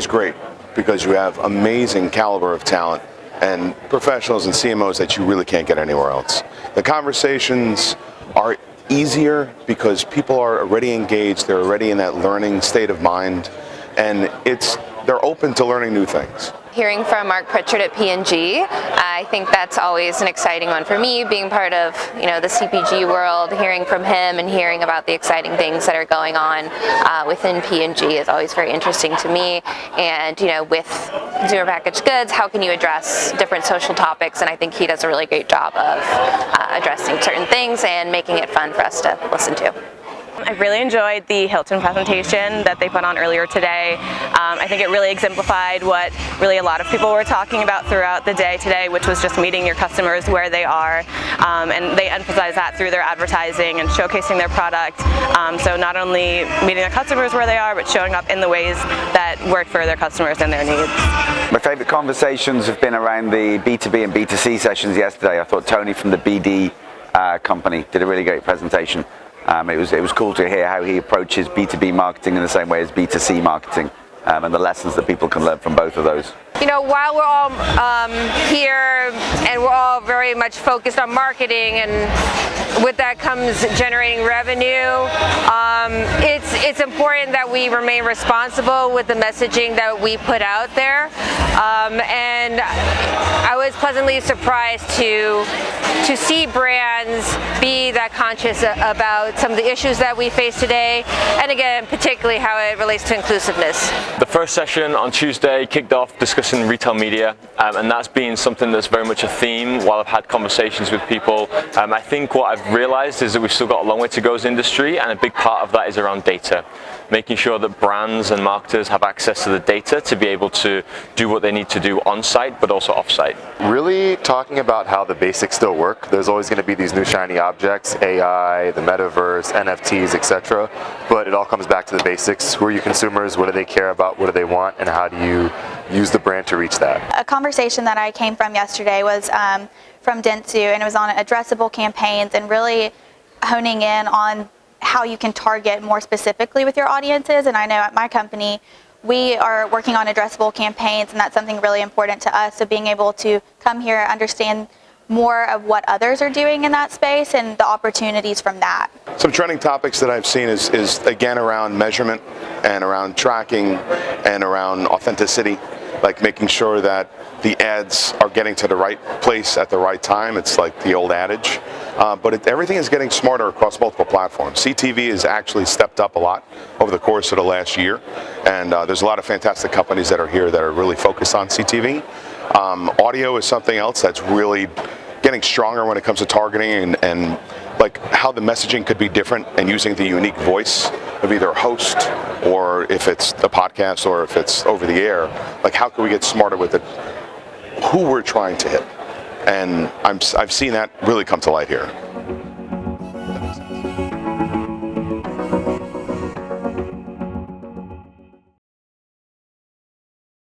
is great because you have amazing caliber of talent and professionals and CMOs that you really can't get anywhere else. The conversations are easier because people are already engaged, they're already in that learning state of mind, and they're open to learning new things. Hearing from Mark Pritchard at P&G, I think that's always an exciting one for me, being part of the CPG world. Hearing from him and hearing about the exciting things that are going on within P&G is always very interesting to me. And with consumer packaged goods, how can you address different social topics? And I think he does a really great job of addressing certain things and making it fun for us to listen to. I really enjoyed the Hilton presentation that they put on earlier today. I think it really exemplified what really a lot of people were talking about throughout the day today, which was just meeting your customers where they are. And they emphasize that through their advertising and showcasing their product. So not only meeting their customers where they are, but showing up in the ways that work for their customers and their needs. My favorite conversations have been around the B2B and B2C sessions yesterday. I thought Tony from the BD company did a really great presentation. It was cool to hear how he approaches B2B marketing in the same way as B2C marketing, and the lessons that people can learn from both of those. While we're all here and we're all very much focused on marketing, and with that comes generating revenue, it's important that we remain responsible with the messaging that we put out there. And I was pleasantly surprised to see brands be that conscious about some of the issues that we face today, and again, particularly how it relates to inclusiveness. The first session on Tuesday kicked off discussing retail media, and that's been something that's very much a theme while I've had conversations with people. I think what I've realized is that we've still got a long way to go as an industry, and a big part of that is around data. Making sure that brands and marketers have access to the data to be able to do what they need to do on-site, but also off-site. Really talking about how the basics still work. There's always going to be these new shiny objects, AI, the metaverse, NFTs, etc. But it all comes back to the basics. Who are your consumers? What do they care about? What do they want? And how do you use the brand to reach that? A conversation that I came from yesterday was from Dentsu, and it was on addressable campaigns and really honing in on how you can target more specifically with your audiences. And I know at my company, we are working on addressable campaigns, and that's something really important to us. So being able to come here, understand more of what others are doing in that space and the opportunities from that. Some trending topics that I've seen is again around measurement and around tracking and around authenticity, like making sure that the ads are getting to the right place at the right time. It's like the old adage. But everything is getting smarter across multiple platforms. CTV has actually stepped up a lot over the course of the last year, and there's a lot of fantastic companies that are here that are really focused on CTV. Audio is something else that's really getting stronger when it comes to targeting and like how the messaging could be different, and using the unique voice of either a host or if it's a podcast or if it's over the air. Like how can we get smarter with it, who we're trying to hit. And I've seen that really come to light here.